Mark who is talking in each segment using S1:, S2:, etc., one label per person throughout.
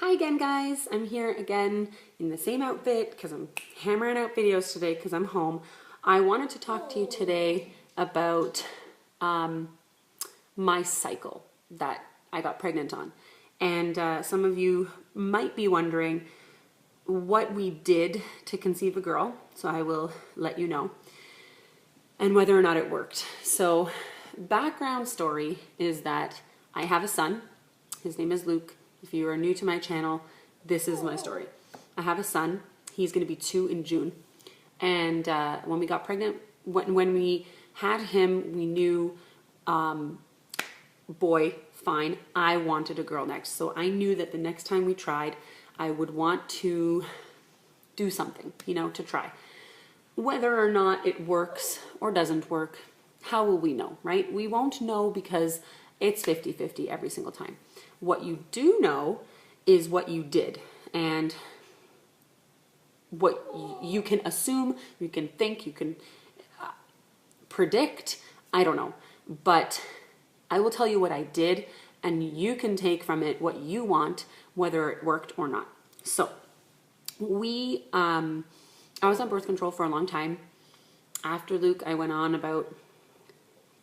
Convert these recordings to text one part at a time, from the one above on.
S1: Hi again, guys. I'm here again in the same outfit because I'm hammering out videos today because I'm home. I wanted to talk to you today about my cycle that I got pregnant on. And some of you might be wondering what we did to conceive a girl, so I will let you know, and whether or not it worked. So background story is that I have a son. His name is Luke. If you are new to my channel, this is my story. I have a son. He's going to be 2 in June. And when we got pregnant, when we had him, we knew, boy, fine, I wanted a girl next. So I knew that the next time we tried, I would want to do something, to try. Whether or not it works or doesn't work, how will we know, right? We won't know because it's 50-50 every single time. What you do know is what you did, and what you can assume, you can think, you can predict, I don't know. But I will tell you what I did, and you can take from it what you want, whether it worked or not. So I was on birth control for a long time. After Luke, I went on about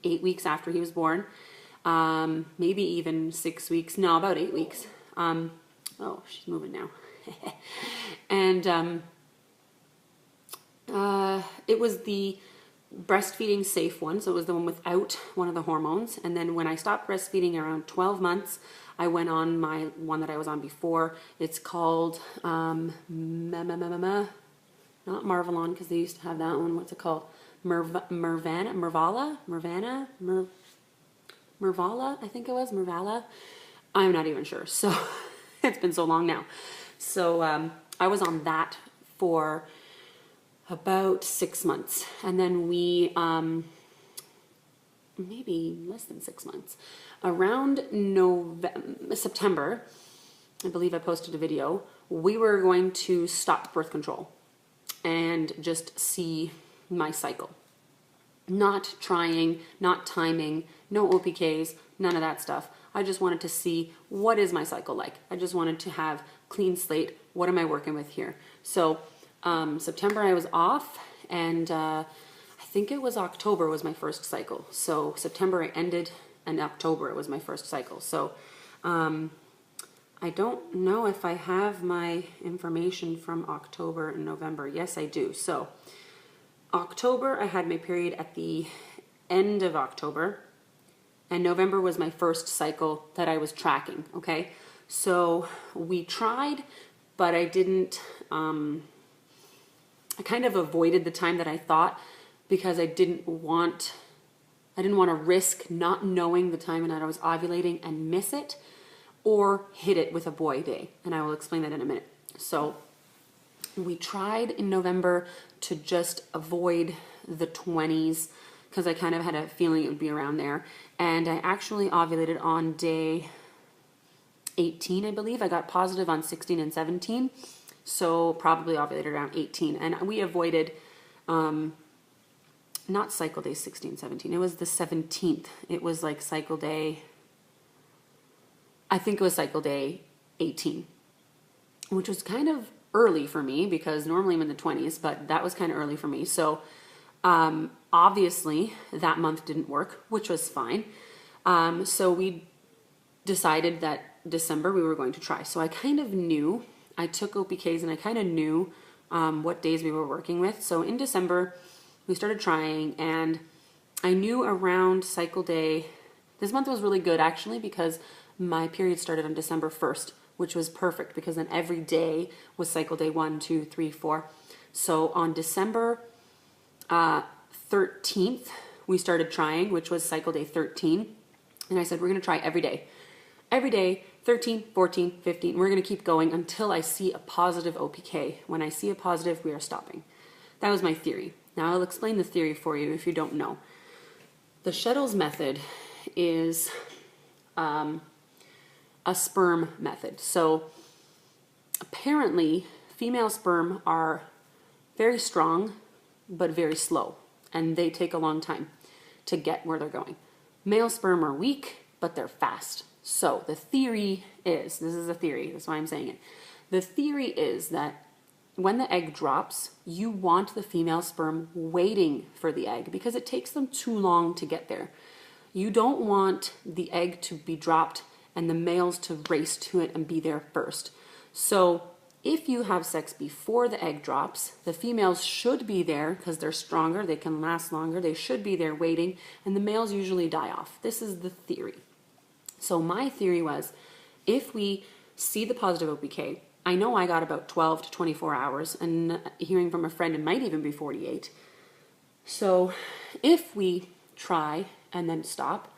S1: 8 weeks after he was born. Maybe even 6 weeks. No, about 8 weeks. Oh, she's moving now. And it was the breastfeeding safe one. So it was the one without one of the hormones. And then when I stopped breastfeeding around 12 months, I went on my one that I was on before. It's called, not Marvelon, because they used to have that one. What's it called? Mervala, I think it was, Mervala. I'm not even sure. So it's been so long now. So I was on that for about 6 months. And then we, maybe less than 6 months, around September, I believe I posted a video, we were going to stop birth control and just see my cycle. Not trying, not timing, no OPKs, none of that stuff. I just wanted to see, what is my cycle like? I just wanted to have clean slate. What am I working with here? So September I was off, and I think it was October was my first cycle. So September I ended, and October it was my first cycle. So I don't know if I have my information from October and November. Yes, I do. So October, I had my period at the end of October, and November was my first cycle that I was tracking, okay? So we tried, but I didn't, I kind of avoided the time that I thought, because I didn't want to risk not knowing the time that I was ovulating and miss it, or hit it with a boy day, and I will explain that in a minute. So we tried in November to just avoid the 20s, because I kind of had a feeling it would be around there. And I actually ovulated on day 18, I believe. I got positive on 16 and 17, so probably ovulated around 18. And we avoided, not cycle day 16, 17. It was the 17th. It was like cycle day, I think it was cycle day 18, which was kind of early for me, because normally I'm in the 20s, but that was kind of early for me. So obviously that month didn't work, which was fine. So we decided that December we were going to try. So I kind of knew, I took OPKs and I kind of knew what days we were working with. So in December we started trying, and I knew around cycle day, this month was really good actually, because my period started on December 1st, which was perfect, because then every day was cycle day 1, 2, 3, 4. So on December 13th, we started trying, which was cycle day 13. And I said, we're going to try every day. Every day, 13, 14, 15. We're going to keep going until I see a positive OPK. When I see a positive, we are stopping. That was my theory. Now I'll explain the theory for you if you don't know. The Shettles method is a sperm method. So apparently female sperm are very strong but very slow, and they take a long time to get where they're going. Male sperm are weak, but they're fast. So the theory is, this is a theory, that's why I'm saying it. The theory is that when the egg drops, you want the female sperm waiting for the egg because it takes them too long to get there. You don't want the egg to be dropped and the males to race to it and be there first. So if you have sex before the egg drops, the females should be there because they're stronger, they can last longer, they should be there waiting, and the males usually die off. This is the theory. So my theory was, if we see the positive OPK, I know I got about 12 to 24 hours, and hearing from a friend, it might even be 48. So if we try and then stop,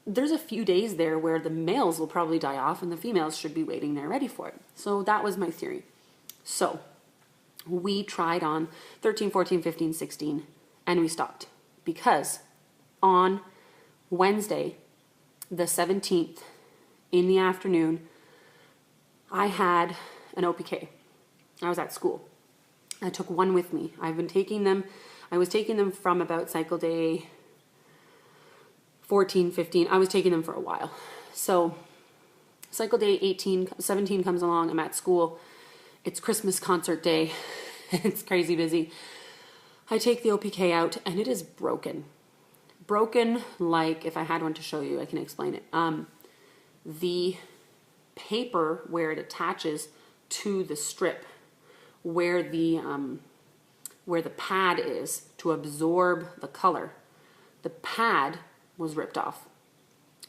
S1: there's a few days there where the males will probably die off and the females should be waiting there ready for it. So that was my theory. So we tried on 13, 14, 15, 16, and we stopped because on Wednesday, the 17th, in the afternoon, I had an OPK. I was at school. I took one with me. I was taking them from about cycle day 14, 15. I was taking them for a while. So cycle day 17 comes along. I'm at school. It's Christmas concert day. It's crazy busy. I take the OPK out and it is broken. Broken, like if I had one to show you, I can explain it. The paper where it attaches to the strip, where the pad is to absorb the color, the pad was ripped off.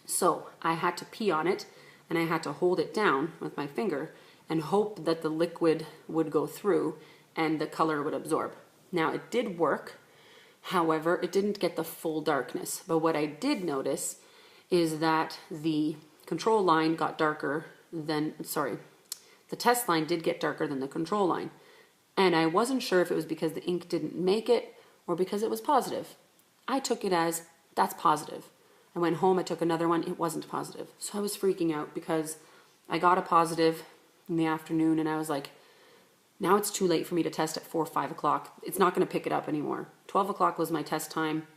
S1: So I had to pee on it and I had to hold it down with my finger and hope that the liquid would go through and the color would absorb. Now it did work. However, it didn't get the full darkness. But what I did notice is that the control line got darker than, the test line did get darker than the control line. And I wasn't sure if it was because the ink didn't make it or because it was positive. I took it as, that's positive. I went home, I took another one, it wasn't positive. So I was freaking out because I got a positive in the afternoon and I was like, now it's too late for me to test at 4 or 5 o'clock. It's not going to pick it up anymore. 12 o'clock was my test time.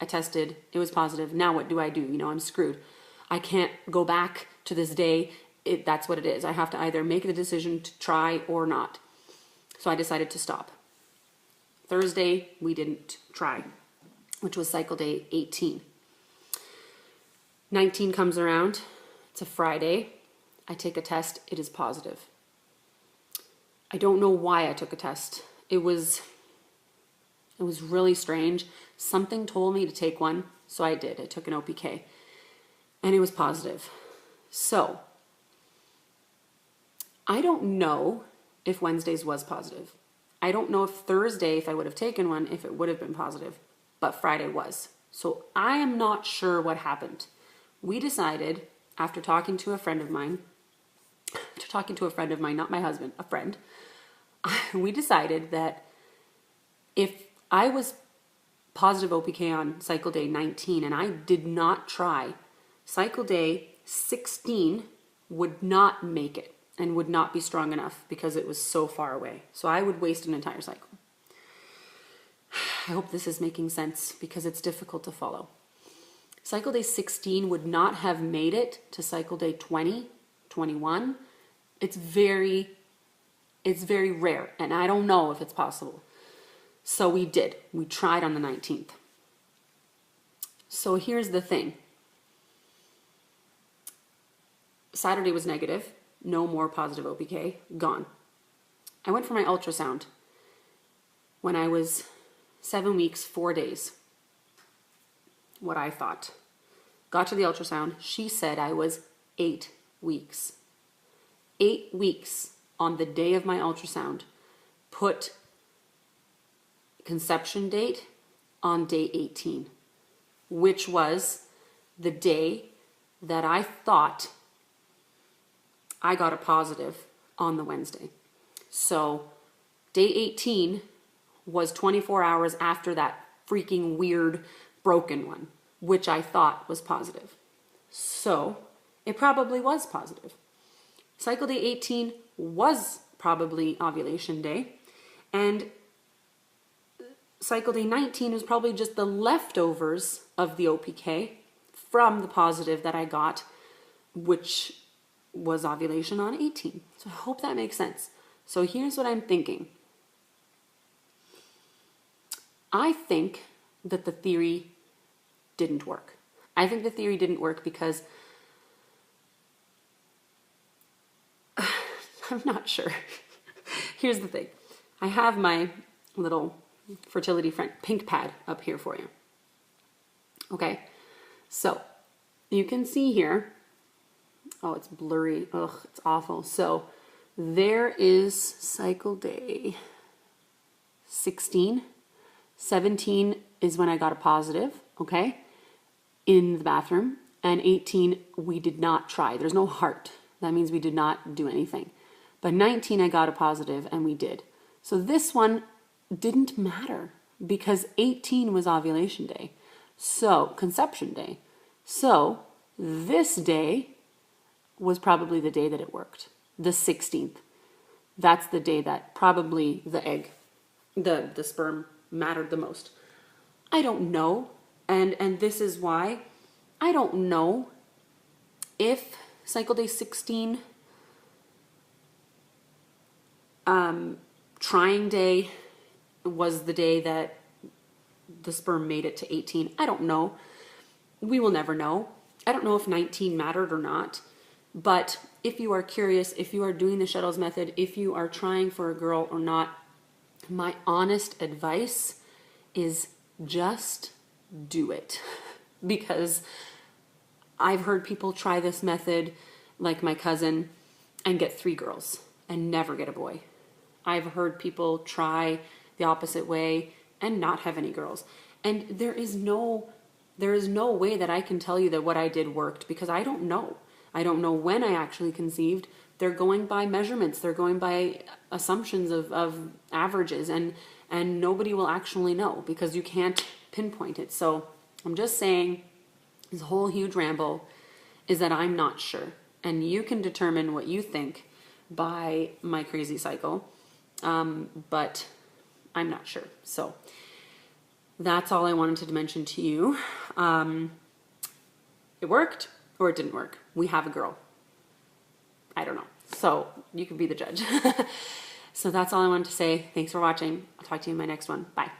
S1: I tested, it was positive. Now what do? I'm screwed. I can't go back to this day. That's what it is. I have to either make the decision to try or not. So I decided to stop. Thursday, we didn't try, which was cycle day 18. 19 comes around. It's a Friday. I take a test. It is positive. I don't know why I took a test. It was really strange. Something told me to take one, so I did. I took an OPK, and it was positive. So I don't know if Wednesday's was positive. I don't know if Thursday, if I would have taken one, if it would have been positive, but Friday was. So I am not sure what happened. We decided, after talking to a friend of mine, not my husband, a friend, we decided that if I was positive OPK on cycle day 19 and I did not try, cycle day 16 would not make it and would not be strong enough because it was so far away. So I would waste an entire cycle. I hope this is making sense because it's difficult to follow. Cycle day 16 would not have made it to cycle day 20, 21. It's very rare, and I don't know if it's possible. So we did. We tried on the 19th. So here's the thing. Saturday was negative. No more positive OPK. Gone. I went for my ultrasound when I was 7 weeks, 4 days. What I thought. Got to the ultrasound. She said I was 8 weeks. 8 weeks on the day of my ultrasound. Put conception date on day 18, which was the day that I thought I got a positive on the Wednesday. So day 18 was 24 hours after that freaking weird broken one, which I thought was positive. So it probably was positive. Cycle day 18 was probably ovulation day, and cycle day 19 was probably just the leftovers of the OPK from the positive that I got which was ovulation on 18. So I hope that makes sense. So here's what I'm thinking. I think that the theory didn't work. I think the theory didn't work because I'm not sure. Here's the thing. I have my little fertility friend pink pad up here for you. Okay, so you can see here, oh, it's blurry. Ugh, it's awful. So there is cycle day 16. 17 is when I got a positive, okay, in the bathroom. And 18, we did not try. There's no heart. That means we did not do anything. But 19, I got a positive, and we did. So this one didn't matter because 18 was ovulation day. So, conception day. So, this day was probably the day that it worked. The 16th. That's the day that probably the egg, the sperm mattered the most. I don't know. And this is why I don't know if cycle day 16, trying day was the day that the sperm made it to 18. I don't know. We will never know. I don't know if 19 mattered or not. But if you are curious, if you are doing the shuttles method, if you are trying for a girl or not, my honest advice is just do it. Because I've heard people try this method, like my cousin, and get 3 girls and never get a boy. I've heard people try the opposite way and not have any girls. And there is no way that I can tell you that what I did worked because I don't know. I don't know when I actually conceived. They're going by measurements. They're going by assumptions of averages, and nobody will actually know because you can't pinpoint it. So I'm just saying this whole huge ramble is that I'm not sure. And you can determine what you think by my crazy cycle. But I'm not sure. So that's all I wanted to mention to you. It worked or it didn't work. We have a girl. I don't know. So you can be the judge. So that's all I wanted to say. Thanks for watching. I'll talk to you in my next one. Bye.